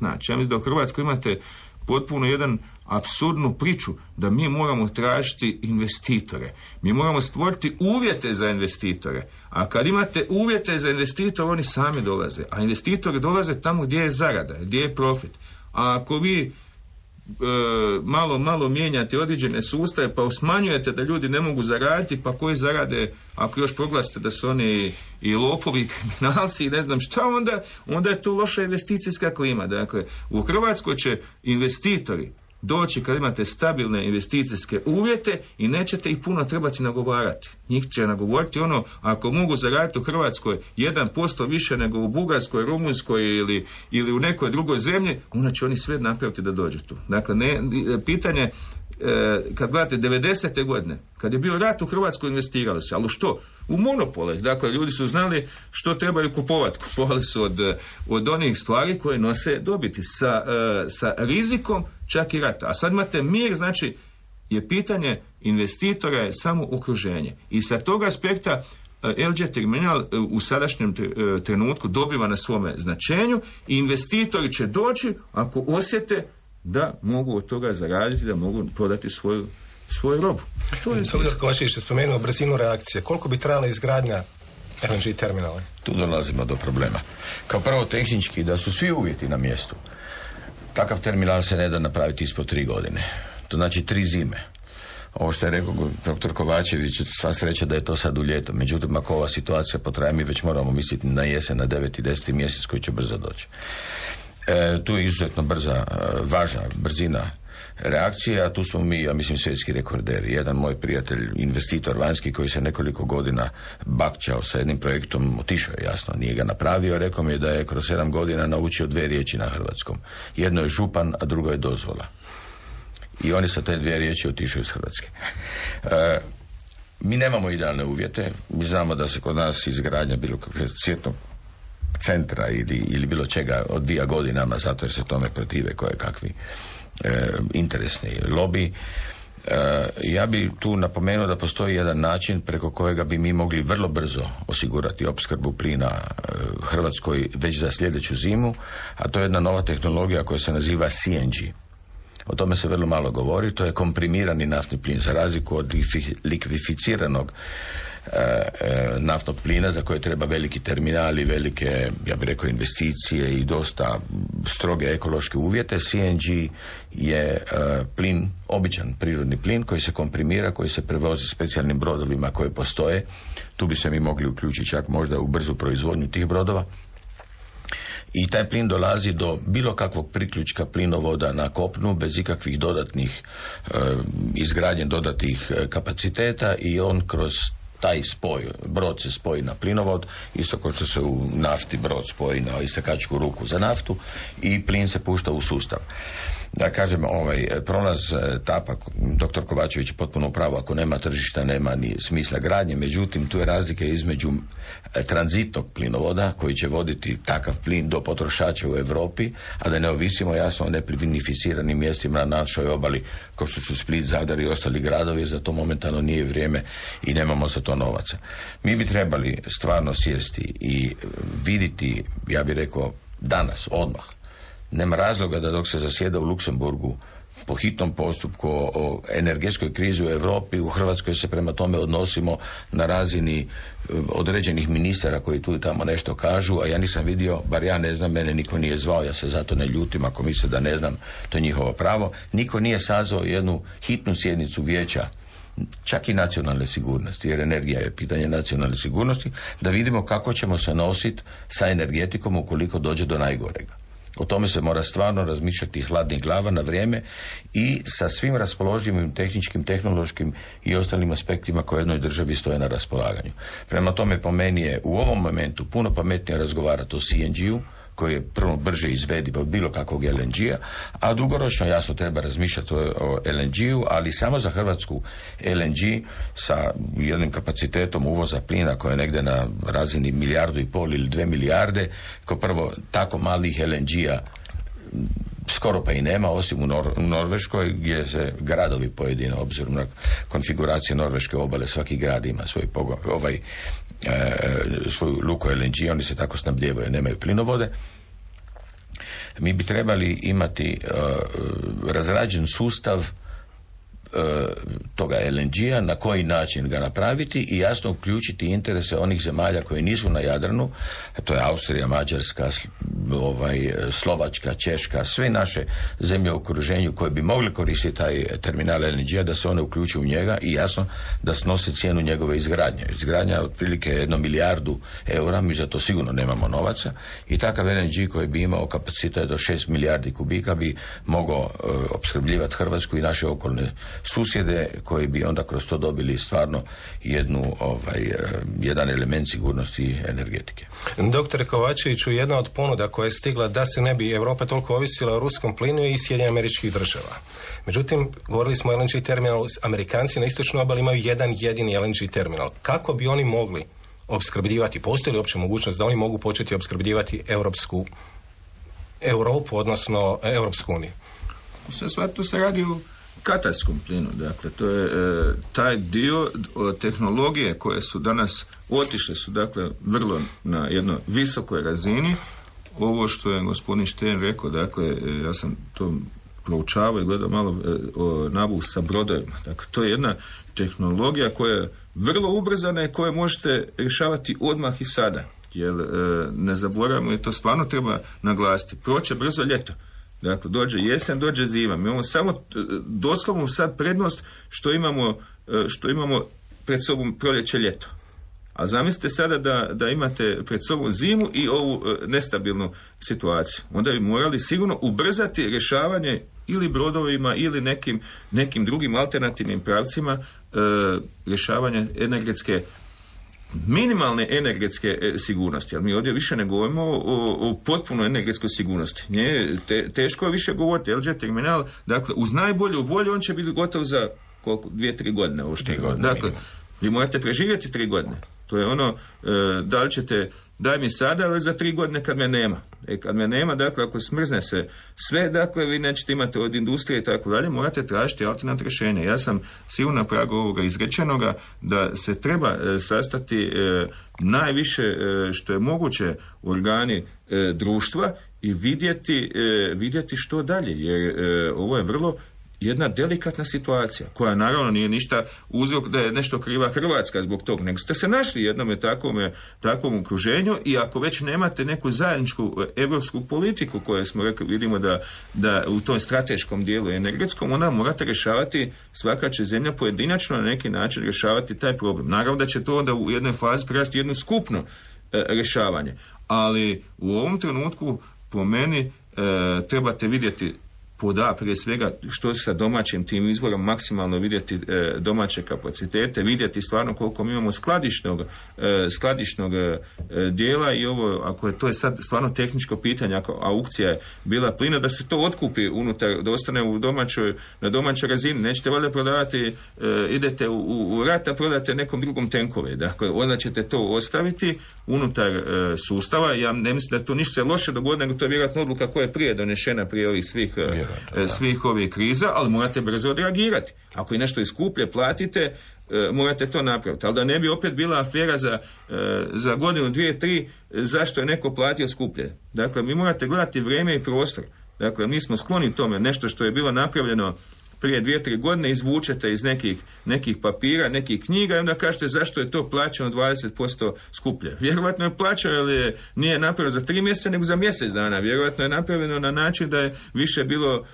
naći. Ja mislim da u Hrvatskoj imate potpuno jedan apsurdnu priču da mi moramo tražiti investitore. Mi moramo stvoriti uvjete za investitore. A kad imate uvjete za investitore, oni sami dolaze. A investitori dolaze tamo gdje je zarada, gdje je profit. A ako vi malo mijenjate određene sustave, pa smanjujete da ljudi ne mogu zaraditi, pa koji zarade, ako još proglasite da su oni i lopovi, i kriminalci i ne znam šta, onda je to loša investicijska klima. Dakle, u Hrvatskoj će investitori doći kad imate stabilne investicijske uvjete i nećete ih puno trebati nagovarati. Njih će nagovoriti ako mogu zaraditi u Hrvatskoj 1% više nego u Bugarskoj, Rumunjskoj ili u nekoj drugoj zemlji, onda će oni sve napraviti da dođu tu. Dakle, pitanje, kad gledate 90. godine, kad je bio rat u Hrvatskoj, investirali se, ali što? U monopole. Dakle, ljudi su znali što trebaju kupovati. Kupovali su od onih stvari koje nose dobiti sa rizikom čak i rata. A sad imate mir, znači je pitanje investitora je samo okruženje. I sa tog aspekta LG terminal u sadašnjem trenutku dobiva na svome značenju i investitori će doći ako osjete da mogu od toga zaraditi, da mogu prodati svoju robu. Dr. Kovačević je spomenuo brzinu reakcije. Koliko bi trajala izgradnja LNG terminala? Tu dolazimo do problema. Kao prvo, tehnički, da su svi uvjeti na mjestu. Takav terminal se ne da napraviti ispod 3 godine. To znači 3 zime. Ovo što je rekao dr. Kovačević, sva sreća da je to sad u ljeto. Međutim, ako ova situacija potraje, mi već moramo misliti na jesen, na 9. i 10. mjesec koji će brzo doći. Tu je izuzetno važna brzina reakcije, a tu smo mi, ja mislim, svjetski rekorderi. Jedan moj prijatelj, investitor vanjski, koji se nekoliko godina bakćao sa jednim projektom, otišao je, jasno, nije ga napravio, rekao mi je da je kroz 7 godina naučio 2 riječi na hrvatskom. Jedno je župan, a drugo je dozvola. I oni sa te 2 riječi otišao iz Hrvatske. Mi nemamo idealne uvjete. Mi znamo da se kod nas izgradnja bilo cvjetnog centra ili bilo čega odvija godinama, zato jer se tome protive koje kakvi interesni lobiji. Ja bi tu napomenuo da postoji jedan način preko kojega bi mi mogli vrlo brzo osigurati opskrbu plina Hrvatskoj već za sljedeću zimu, a to je jedna nova tehnologija koja se naziva CNG. O tome se vrlo malo govori, to je komprimirani naftni plin, za razliku od likvificiranog naftnog plina za koje treba veliki terminali, velike, ja bih rekao, investicije i dosta stroge ekološke uvjete. CNG je plin, običan prirodni plin koji se komprimira, koji se prevozi specijalnim brodovima koji postoje. Tu bi se mi mogli uključiti čak možda u brzu proizvodnju tih brodova. I taj plin dolazi do bilo kakvog priključka plinovoda na kopnu bez ikakvih dodatnih izgradnje dodatnih kapaciteta i on kroz taj spoj, brod se spoji na plinovod, isto kao što se u nafti brod spoji na istakačku ruku za naftu i plin se pušta u sustav. Da kažem, prolaz tapa, dr. Kovačević je potpuno upravo, ako nema tržišta, nema ni smisla gradnje, međutim, tu je razlika između tranzitnog plinovoda, koji će voditi takav plin do potrošača u Europi, a da ne ovisimo jasno o neplinificiranim mjestima na našoj obali, kao što su Split, Zadar i ostali gradovi, za to momentalno nije vrijeme i nemamo za to novaca. Mi bi trebali stvarno sjesti i vidjeti, ja bih rekao, danas, odmah. Nema razloga da dok se zasjeda u Luksemburgu po hitnom postupku o energetskoj krizi u Europi, u Hrvatskoj se prema tome odnosimo na razini određenih ministara koji tu i tamo nešto kažu, a ja nisam vidio, bar ja ne znam, mene niko nije zvao, ja se zato ne ljutim ako misle da ne znam, to je njihovo pravo. Niko nije sazvao jednu hitnu sjednicu vijeća, čak i nacionalne sigurnosti, jer energija je pitanje nacionalne sigurnosti, da vidimo kako ćemo se nositi sa energetikom ukoliko dođe do najgorega. O tome se mora stvarno razmišljati hladnih glava na vrijeme i sa svim raspoloživim tehničkim, tehnološkim i ostalim aspektima koje jednoj državi stoje na raspolaganju. Prema tome, po meni je u ovom momentu puno pametnije razgovarati o CNG-u, koji je prvo brže izvediv od bilo kakvog LNG-a, a dugoročno jasno treba razmišljati o LNG-u, ali samo za Hrvatsku LNG sa jednim kapacitetom uvoza plina koji je negdje na razini 1,5 milijardu ili 2 milijarde, kao prvo tako malih LNG-a skoro pa i nema, osim u Norveškoj, gdje se gradovi pojedine, obzirom na konfiguraciju norveške obale, svaki grad ima svoj svoju luku LNG, oni se tako snabdijevaju, nemaju plinovode. Mi bi trebali imati razrađen sustav toga LNG-a, na koji način ga napraviti i jasno uključiti interese onih zemalja koje nisu na Jadranu, a to je Austrija, Mađarska, Slovačka, Češka, sve naše zemlje u okruženju koje bi mogli koristiti taj terminal LNG-a, da se one uključuju u njega i jasno da snose cijenu njegove izgradnje. Izgradnja otprilike 1 milijardu eura, mi za to sigurno nemamo novaca, i takav LNG koji bi imao kapacitet do 6 milijardi kubika bi mogao opskrbljivati Hrvatsku i naše okolne susjede, koji bi onda kroz to dobili stvarno jedan element sigurnosti energetike. Doktore Kovačeviću, jedna od ponuda koja je stigla da se ne bi Europa toliko ovisila o ruskom plinu i Sjedinjenih Američkih Država. Međutim, govorili smo o LNG terminalu, Amerikanci na istočnoj obali imaju jedan jedini LNG terminal. Kako bi oni mogli opskrbljivati, postoji li uopće mogućnost da oni mogu početi opskrbljivati Europu, odnosno Europsku uniju? Sve to se radi u katarskom plinu, dakle, to je taj dio tehnologije koje su danas otišle su, dakle, vrlo na jednoj visokoj razini. Ovo što je gospodin Štern rekao, dakle, ja sam to proučavao i gledao malo nabavu sa brodovima. Dakle, to je jedna tehnologija koja je vrlo ubrzana i koju možete rješavati odmah i sada. Jer ne zaboravimo, i to stvarno treba naglasiti, proće brzo ljeto. Dakle, dođe jesen, dođe zima. Mi imamo samo doslovno sad prednost što imamo pred sobom proljeće, ljeto. A zamislite sada da imate pred sobom zimu i ovu nestabilnu situaciju. Onda bi morali sigurno ubrzati rješavanje ili brodovima ili nekim drugim alternativnim pravcima rješavanje minimalne energetske sigurnosti, ali mi ovdje više ne govorimo o potpunoj energetskoj sigurnosti. Teško je više govoriti. LNG terminal, dakle, uz najbolju volju on će biti gotov za koliko? 2-3 godine. Dakle, vi morate preživjeti 3 godine. To je ono, da li ćete, daj mi sada, ali za 3 godine kad me nema. Kad me nema, dakle, ako smrzne se sve, dakle, vi nećete imati od industrije i tako dalje, morate tražiti alternativne rješenja. Ja sam sigurno na pragu ovoga izrečenoga da se treba sastati najviše što je moguće organi društva i vidjeti što dalje, jer ovo je vrlo jedna delikatna situacija, koja naravno nije ništa uzrok da je nešto kriva Hrvatska zbog tog, nego ste se našli jednome takvom okruženju i ako već nemate neku zajedničku evropsku politiku koju smo rekli, vidimo da u tom strateškom dijelu energetskom, onda morate rješavati, svaka će zemlja pojedinačno na neki način rješavati taj problem. Naravno da će to onda u jednoj fazi prerasti jedno skupno rješavanje, ali u ovom trenutku po meni trebate vidjeti prije svega što sa domaćim tim izborom, maksimalno vidjeti domaće kapacitete, vidjeti stvarno koliko mi imamo skladišnog dijela i ovo, ako je to je sad stvarno tehničko pitanje, ako aukcija je bila plina, da se to otkupi unutar, da ostane na domaćoj razini. Nećete valjda prodavati, idete u rat, a prodate nekom drugom tenkove. Dakle, onda ćete to ostaviti unutar sustava. Ja ne mislim da je to ništa loše dogodilo, nego to je vjerojatno odluka koja je prije donešena prije ovih svih ovih kriza, ali morate brzo odreagirati. Ako je nešto iskuplje, platite, morate to napraviti. Ali da ne bi opet bila afera za godinu, 2, 3, zašto je neko platio skuplje. Dakle, vi morate gledati vrijeme i prostor. Dakle, mi smo skloni tome, nešto što je bilo napravljeno prije 2-3 godine izvučete iz nekih papira, nekih knjiga i onda kažete zašto je to plaćeno 20% skuplje. Vjerojatno je plaćeno, ali nije napravljeno za 3 mjeseca, nego za mjesec dana. Vjerojatno je napravljeno na način da je više bilo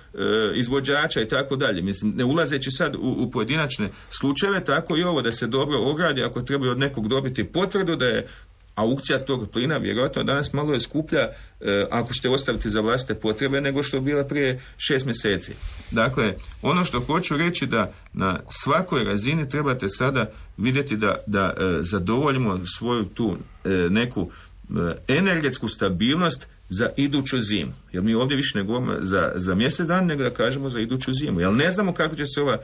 izvođača i tako dalje. Mislim, ne ulazeći sad u pojedinačne slučajeve, tako i ovo da se dobro ogradi, ako treba od nekog dobiti potvrdu da je aukcija tog plina vjerojatno danas malo je skuplja ako ćete ostaviti za vlastite potrebe nego što je bila prije 6 mjeseci. Dakle, ono što hoću reći da na svakoj razini trebate sada vidjeti da zadovoljimo svoju tu neku energetsku stabilnost za iduću zimu. Jer mi ovdje više ne govorimo za mjesec dan, nego da kažemo za iduću zimu. Jer ne znamo kako će se ova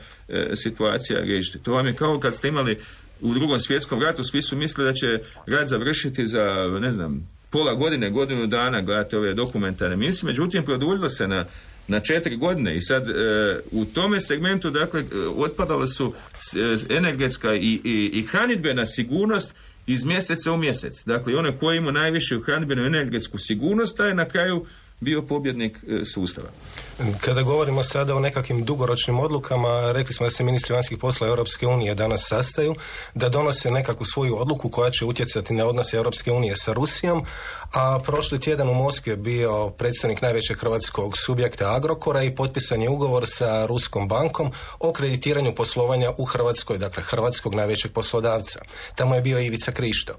situacija riješiti. To vam je kao kad ste imali u Drugom svjetskom ratu, svi su mislili da će rat završiti za, ne znam, pola godine, godinu dana, gledate ove dokumentarne emisije, međutim, produljilo se na 4 godine i sad u tome segmentu dakle otpadale su energetska i hranidbena sigurnost iz mjeseca u mjesec. Dakle, onaj koji ima najviše hranidbenu energetsku sigurnost, taj je na kraju bio pobjednik sustava. Kada govorimo sada o nekakvim dugoročnim odlukama, rekli smo da se ministri vanjskih poslova Europske unije danas sastaju, da donose nekakvu svoju odluku koja će utjecati na odnose Europske unije sa Rusijom, a prošli tjedan u Moskvi je bio predstavnik najvećeg hrvatskog subjekta Agrokora i potpisan je ugovor sa Ruskom bankom o kreditiranju poslovanja u Hrvatskoj, dakle hrvatskog najvećeg poslodavca. Tamo je bio Ivica Krišto.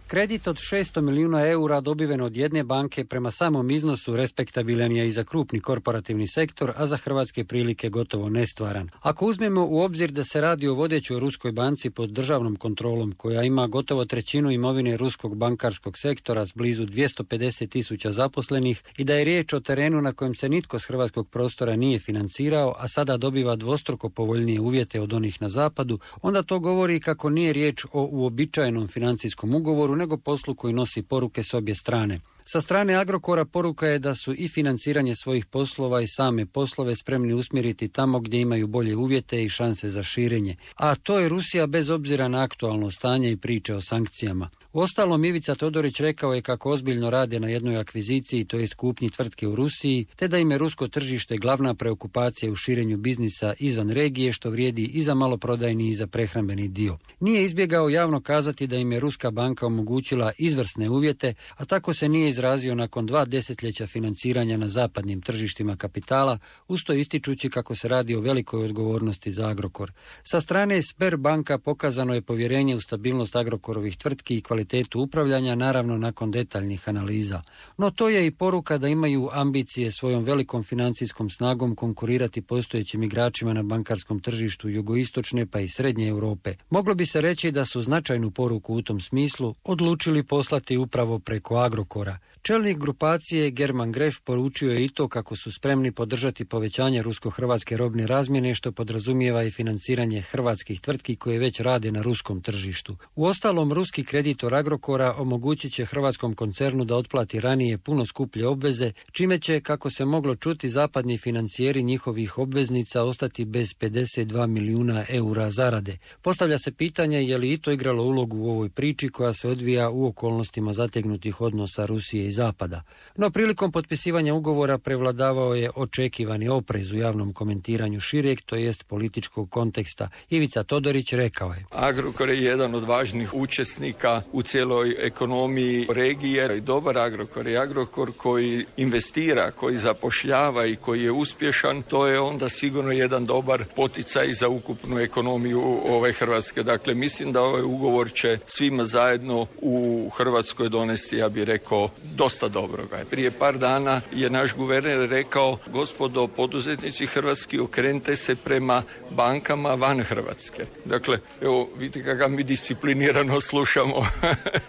Kredit od 600 milijuna eura dobiven od jedne banke prema samom iznosu respektabilan je i za krupni korporativni sektor, a za hrvatske prilike gotovo nestvaran. Ako uzmemo u obzir da se radi o vodećoj ruskoj banci pod državnom kontrolom koja ima gotovo trećinu imovine ruskog bankarskog sektora s blizu 250.000 zaposlenih i da je riječ o terenu na kojem se nitko s hrvatskog prostora nije financirao, a sada dobiva dvostruko povoljnije uvjete od onih na zapadu, onda to govori kako nije riječ o uobičajenom financijskom ugovoru, nego poslu koji nosi poruke s obje strane. Sa strane Agrokora poruka je da su i financiranje svojih poslova i same poslove spremni usmjeriti tamo gdje imaju bolje uvjete i šanse za širenje. A to je Rusija bez obzira na aktualno stanje i priče o sankcijama. Uostalom, Ivica Todorić rekao je kako ozbiljno rade na jednoj akviziciji, to jest kupnji tvrtke u Rusiji, te da im je rusko tržište glavna preokupacija u širenju biznisa izvan regije, što vrijedi i za maloprodajni i za prehrambeni dio. Nije izbjegao javno kazati da im je ruska banka omogućila izvrsne uvjete, a tako se nije izrazio nakon 2 desetljeća financiranja na zapadnim tržištima kapitala, usto ističući kako se radi o velikoj odgovornosti za Agrokor. Sa strane Sberbanka pokazano je povjerenje u stabilnost Agrokorovih tvrtki i kvalitetu upravljanja, naravno nakon detaljnih analiza. No to je i poruka da imaju ambicije svojom velikom financijskom snagom konkurirati postojećim igračima na bankarskom tržištu jugoistočne pa i srednje Europe. Moglo bi se reći da su značajnu poruku u tom smislu odlučili poslati upravo preko Agrokora. Čelnik grupacije German Gref poručio je i to kako su spremni podržati povećanje rusko-hrvatske robne razmjene, što podrazumijeva i financiranje hrvatskih tvrtki koje već rade na ruskom tržištu. Uostalom, ruski kreditor Agrokora omogućit će hrvatskom koncernu da otplati ranije puno skuplje obveze, čime će, kako se moglo čuti, zapadni financijeri njihovih obveznica ostati bez 52 milijuna eura zarade. Postavlja se pitanje je li i to igralo ulogu u ovoj priči koja se odvija u okolnostima zategnutih odnosa Rusije i Zapada. No prilikom potpisivanja ugovora prevladavao je očekivani oprez u javnom komentiranju šireg, to jest političkog konteksta. Ivica Todorić rekao je: Agrokor je jedan od važnih učesnika u cijeloj ekonomiji regije i dobar Agrokor je Agrokor koji investira, koji zapošljava i koji je uspješan. To je onda sigurno jedan dobar poticaj za ukupnu ekonomiju ove Hrvatske. Dakle, mislim da ovaj ugovor će svima zajedno u Hrvatskoj donesti, ja bih rekao, dosta dobroga. Prije par dana je naš guverner rekao: gospodo poduzetnici hrvatski, okrenite se prema bankama van Hrvatske. Dakle, evo vidite kako mi disciplinirano slušamo.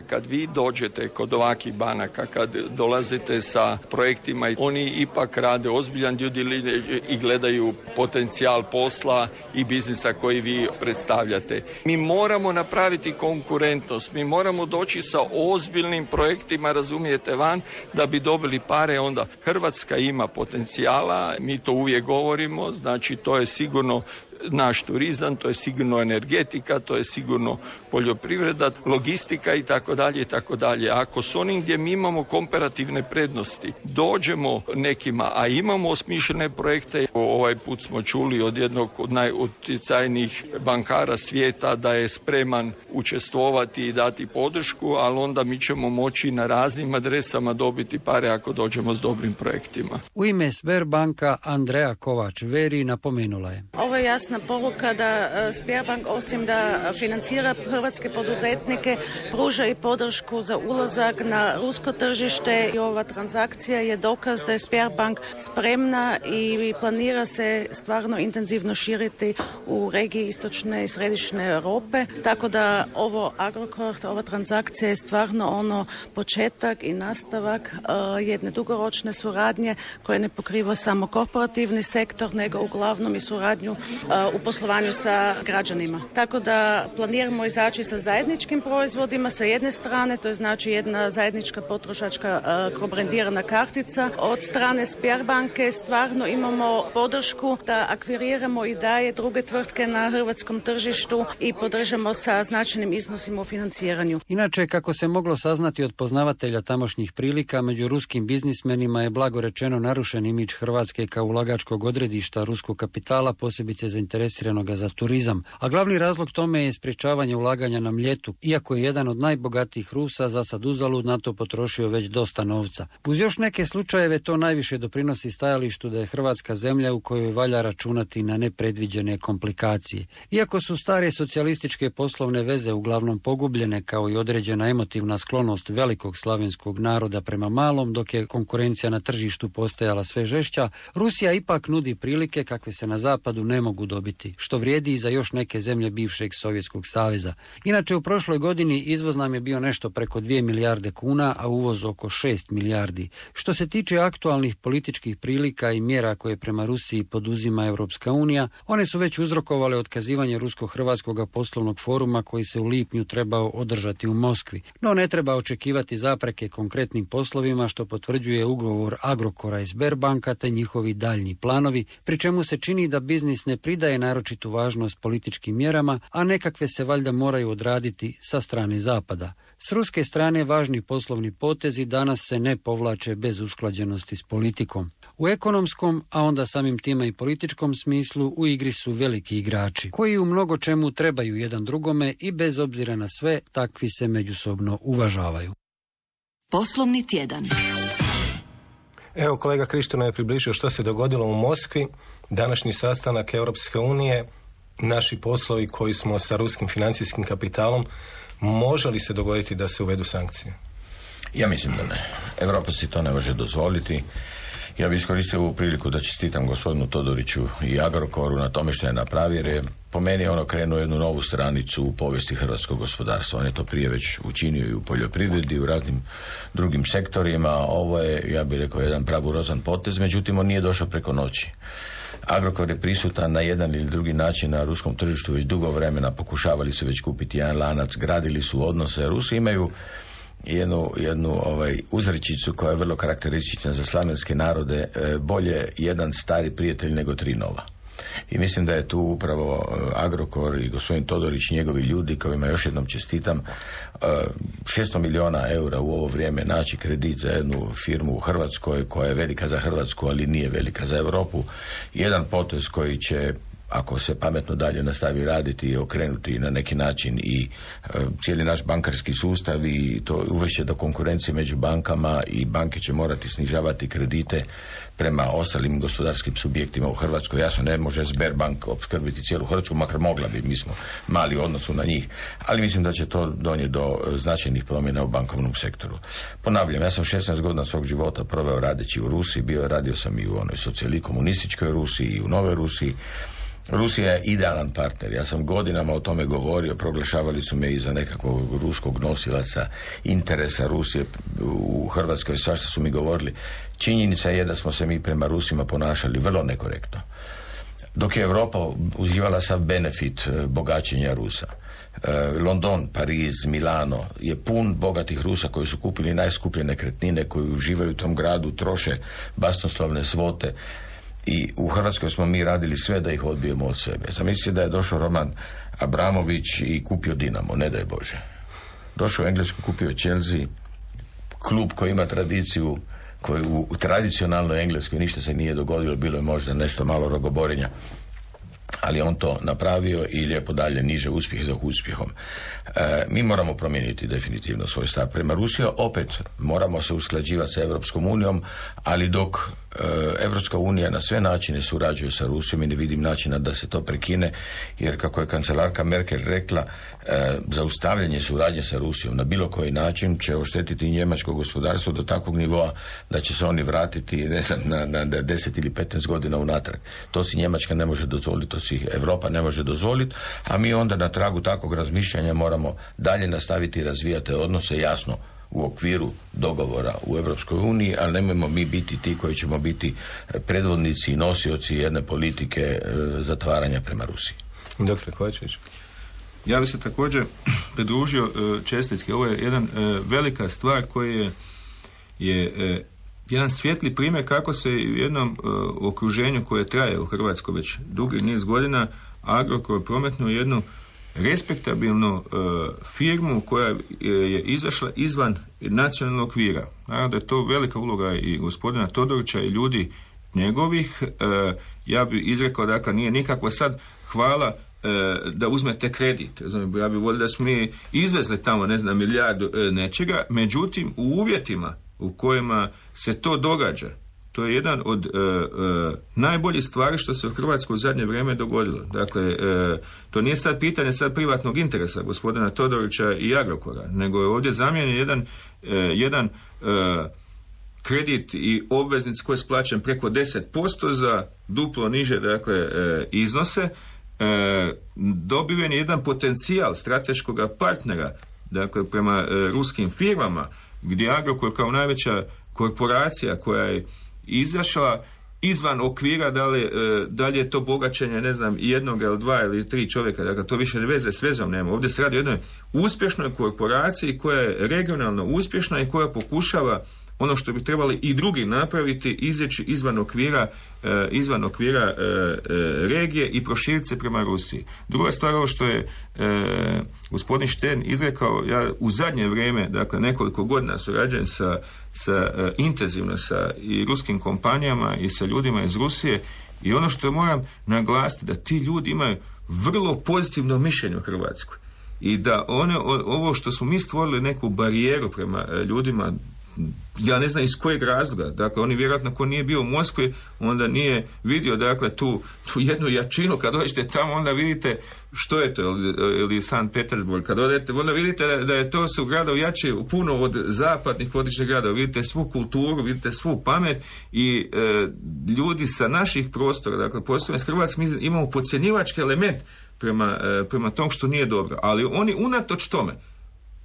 Kad vi dođete kod ovakvih banaka, kad dolazite sa projektima, oni ipak rade ozbiljan due diligence i gledaju potencijal posla i biznisa koji vi predstavljate. Mi moramo napraviti konkurentnost, mi moramo doći sa ozbiljnim projektima, razumijete, van, da bi dobili pare. Onda Hrvatska ima potencijala, mi to uvijek govorimo, znači to je sigurno naš turizam, to je sigurno energetika, to je sigurno poljoprivreda, logistika i tako dalje i tako dalje. Ako s onim gdje mi imamo komparativne prednosti dođemo nekima, a imamo osmišljene projekte, ovaj put smo čuli od jednog od najutjecajnijih bankara svijeta da je spreman učestvovati i dati podršku, ali onda mi ćemo moći na raznim adresama dobiti pare ako dođemo s dobrim projektima. U ime Sberbanka Andreja Kovač-Veri napomenula je: ovo je jasna poruka da Sberbank osim da financira hrvatske poduzetnike, pruža i podršku za ulazak na rusko tržište i ova transakcija je dokaz da je Sberbank spremna i planira se stvarno intenzivno širiti u regiji istočne i središnje Europe, tako da ovo Agrokor, ova transakcija je stvarno početak i nastavak jedne dugoročne suradnje koja ne pokriva samo korporativni sektor, nego uglavnom i suradnju u poslovanju sa građanima. Tako da planiramo izaći sa zajedničkim proizvodima sa jedne strane, to je znači jedna zajednička potrošačka kobrendirana kartica. Od strane Sberbanke stvarno imamo podršku da akviriramo i daje druge tvrtke na hrvatskom tržištu i podržamo sa značajnim iznosima u financiranju. Inače, kako se moglo saznati od poznavatelja tamošnjih prilika, među ruskim biznismenima je blago rečeno narušen imidž Hrvatske kao ulagačkog odredišta ruskog kapitala, posebice zainteresiranoga za turizam. A glavni razlog tome je sprječavanje ulaganja na Mljetu, iako je jedan od najbogatijih Rusa za sad uzalud na to potrošio već dosta novca. Uz još neke slučajeve to najviše doprinosi stajalištu da je Hrvatska zemlja u kojoj valja računati na nepredviđene komplikacije. Iako su stare socijalističke poslovne veze uglavnom pogubljene, kao i određena emotivna sklonost velikog slavenskog naroda prema malom, dok je konkurencija na tržištu postajala sve žešća, Rusija ipak nudi prilike kakve se na zapadu ne mogu dobiti, što vrijedi i za još neke zemlje bivšeg Sovjetskog saveza. Inače, u prošloj godini izvoz nam je bio nešto preko 2 milijarde kuna, a uvoz oko 6 milijardi. Što se tiče aktualnih političkih prilika i mjera koje prema Rusiji poduzima Europska unija, one su već uzrokovale otkazivanje Rusko-hrvatskog poslovnog foruma koji se u lipnju trebao održati u Moskvi. No ne treba očekivati zapreke konkretnim poslovima, što potvrđuje ugovor Agrokora i Sberbanka te njihovi daljnji planovi, pri čemu se čini da biznis ne pridaje naročitu važnost političkim mjerama, a nekakve se valjda moraju odraditi sa strane Zapada. S ruske strane važni poslovni potezi danas se ne povlače bez usklađenosti s politikom. U ekonomskom, a onda samim time i političkom smislu, u igri su veliki igrači, koji u mnogo čemu trebaju jedan drugome i bez obzira na sve, takvi se međusobno uvažavaju. Poslovni tjedan. Evo, kolega Krištino je približio što se dogodilo u Moskvi, današnji sastanak Europske unije, naši poslovi koji smo sa ruskim financijskim kapitalom. Može li se dogoditi da se uvedu sankcije? Ja mislim da ne. Europa si to ne može dozvoliti. Ja bih iskoristio ovu priliku da čestitam gospodinu Todoriću i Agrokoru na tome što je napravio, jer je po meni ono krenuo jednu novu stranicu u povijesti hrvatskog gospodarstva. On je to prije već učinio i u poljoprivredi i u raznim drugim sektorima. Ovo je, ja bih rekao, jedan bravurozan potez, međutim on nije došao preko noći. Agrokor je prisutan na jedan ili drugi način na ruskom tržištu već dugo vremena, pokušavali su već kupiti jedan lanac, gradili su odnose. Rusi imaju jednu uzrečicu koja je vrlo karakteristična za slavenske narode, bolje jedan stari prijatelj nego 3 nova. I mislim da je tu upravo Agrokor i gospodin Todorić i njegovi ljudi, kojima još jednom čestitam, 600 milijuna eura u ovo vrijeme naći kredit za jednu firmu u Hrvatskoj koja je velika za Hrvatsku, ali nije velika za Europu. Jedan potez koji će, ako se pametno dalje nastavi raditi i okrenuti na neki način i cijeli naš bankarski sustav, i to uvešće do konkurencije među bankama i banke će morati snižavati kredite prema ostalim gospodarskim subjektima u Hrvatskoj. Jasno, ne može Sberbank opskrbiti cijelu Hrvatsku, makar mogla bi, mi smo mali u odnosu na njih, ali mislim da će to donijeti do značajnih promjena u bankovnom sektoru. Ponavljam, ja sam 16 godina svog života proveo radeći u Rusiji, radio sam i u onoj socijali-komunističkoj Rusiji i u Novoj Rusiji. Rusija je idealan partner. Ja sam godinama o tome govorio, proglašavali su me i za nekakvog ruskog nosilaca interesa Rusije u Hrvatskoj, svašta su mi govorili. Činjenica je da smo se mi prema Rusima ponašali vrlo nekorektno. Dok je Europa uživala sav benefit bogaćenja Rusa. London, Pariz, Milano je pun bogatih Rusa koji su kupili najskuplje nekretnine, koji uživaju u tom gradu, troše basnoslovne svote. I u Hrvatskoj smo mi radili sve da ih odbijemo od sebe. Zamislite da je došao Roman Abramović i kupio Dinamo, ne daj Bože. Došao u Englesku, kupio Chelsea, klub koji ima tradiciju, koji u tradicionalnoj Engleskoj ništa se nije dogodilo, bilo je možda nešto malo rogoborenja, ali on to napravio i lijepo dalje niže uspjeh za uspjehom. Mi moramo promijeniti definitivno svoj stav prema Rusiji, opet moramo se usklađivati sa Europskom unijom, ali dok Europska unija na sve načine surađuje sa Rusijom i ne vidim načina da se to prekine, jer kako je kancelarka Merkel rekla, zaustavljanje suradnje sa Rusijom na bilo koji način će oštetiti njemačko gospodarstvo do takvog nivoa da će se oni vratiti na 10 ili 15 godina unatrag. To si Njemačka ne može dozvoliti, to si Europa ne može dozvoliti, a mi onda na tragu takvog razmišljanja moramo dalje nastaviti razvijati odnose, jasno, u okviru dogovora u Europskoj uniji, ali nemojmo mi biti ti koji ćemo biti predvodnici i nosioci jedne politike zatvaranja prema Rusiji. Dr. Kovačević. Ja bih se također pridružio čestitke. Ovo je jedan velika stvar koja je jedan svijetli primjer kako se u jednom okruženju koje traje u Hrvatskoj već dugi niz godina Agrokor prometnuo jednu respektabilnu firmu koja je izašla izvan nacionalnog okvira. Naravno da je to velika uloga i gospodina Todorića i ljudi njegovih. Ja bih izrekao, dakle, nije nikako sad hvala da uzmete kredit. Ja bih volio da smo mi izvezli tamo, ne znam, milijardu nečega, međutim u uvjetima u kojima se to događa, to je jedan od najboljih stvari što se u Hrvatskoj u zadnje vrijeme dogodilo. Dakle, to nije sad pitanje sad privatnog interesa gospodina Todorića i Agrokora, nego je ovdje zamijenjen jedan kredit i obveznic koji je splaćen preko 10% za duplo niže, dakle, iznose. Dobiven je jedan potencijal strateškog partnera, dakle, prema ruskim firmama, gdje Agrokor kao najveća korporacija koja je izašla izvan okvira, da li je to bogaćenje, ne znam, jednog ili dva ili tri čovjeka, dakle, to više veze s vezom nema. Ovdje se radi o jednoj uspješnoj korporaciji koja je regionalno uspješna i koja pokušava ono što bi trebali i drugi napraviti, izaći izvan okvira regije i proširiti se prema Rusiji. Druga stvar, ovo što je gospodin Štern izrekao, ja u zadnje vrijeme, dakle nekoliko godina surađujem intenzivno sa i ruskim kompanijama i sa ljudima iz Rusije, i ono što moram naglasiti da ti ljudi imaju vrlo pozitivno mišljenje o Hrvatskoj i da ovo što smo mi stvorili neku barijeru prema ljudima, ja ne znam iz kojeg razloga, dakle oni vjerojatno ko nije bio u Moskvi onda nije vidio, dakle, tu jednu jačinu. Kad dođete tamo onda vidite što je to, ili Sankt Petersburg, kad odete onda vidite da je to su gradovi jači puno od zapadnih vodičnih gradova, vidite svu kulturu, vidite svu pamet i ljudi sa naših prostora, dakle prostora iz Hrvatske, mi imamo podcjenjivački element prema tom što nije dobro, ali oni unatoč tome,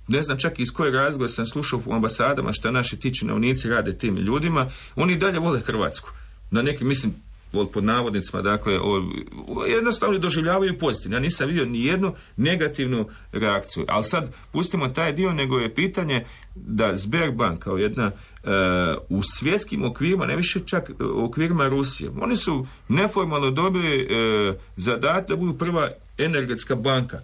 ne znam čak iz kojeg razloga sam slušao u ambasadama šta naši ti činovnici rade tim ljudima, oni i dalje vole Hrvatsku. Na neki, mislim, pod navodnicima, dakle, jednostavno doživljavaju pozitivno. Ja nisam vidio ni jednu negativnu reakciju. Ali sad pustimo taj dio, nego je pitanje da Sberbank kao jedna u svjetskim okvirima, ne više čak u okvirima Rusije, oni su neformalno dobili zadatak da budu prva energetska banka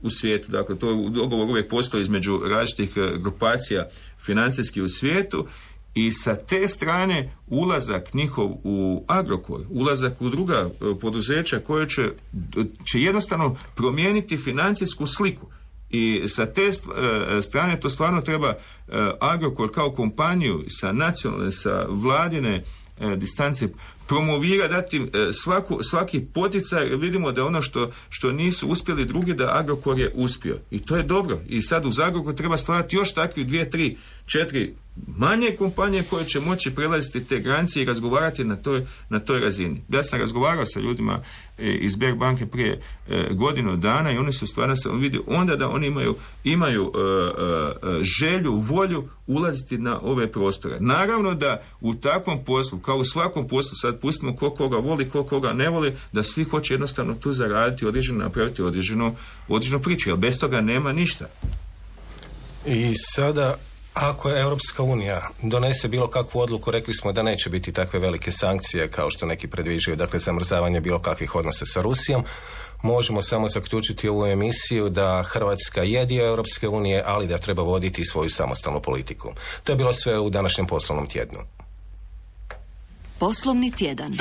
u svijetu. Dakle, to u dogovoru uvijek postoji između različitih grupacija financijskih u svijetu, i sa te strane ulazak njihov u Agrokor, ulazak u druga poduzeća koje će jednostavno promijeniti financijsku sliku. I sa te strane to stvarno treba Agrokor kao kompaniju sa nacionalne, sa vladine distance promovira, dati svaki poticaj. Vidimo da ono što nisu uspjeli drugi, da Agrokor je uspio. I to je dobro. I sad uz Agrokor treba stvarati još takvi 2, 3, 4 manje kompanije koje će moći prelaziti te granice i razgovarati na toj razini. Ja sam razgovarao sa ljudima iz Sberbanke prije godinu dana i oni su stvarno sam vidio onda da oni imaju želju, volju ulaziti na ove prostore. Naravno da u takvom poslu, kao u svakom poslu, sad pustimo ko koga voli, ko koga ne voli, da svi hoće jednostavno tu zaraditi, napraviti određenu priču, jer bez toga nema ništa. I sada, ako je Europska unija donese bilo kakvu odluku, rekli smo da neće biti takve velike sankcije kao što neki predviđaju, dakle zamrzavanje bilo kakvih odnosa sa Rusijom, možemo samo zaključiti ovu emisiju da Hrvatska je dio Europske unije, ali da treba voditi svoju samostalnu politiku. To je bilo sve u današnjem poslovnom tjednu. Poslovni tjedan.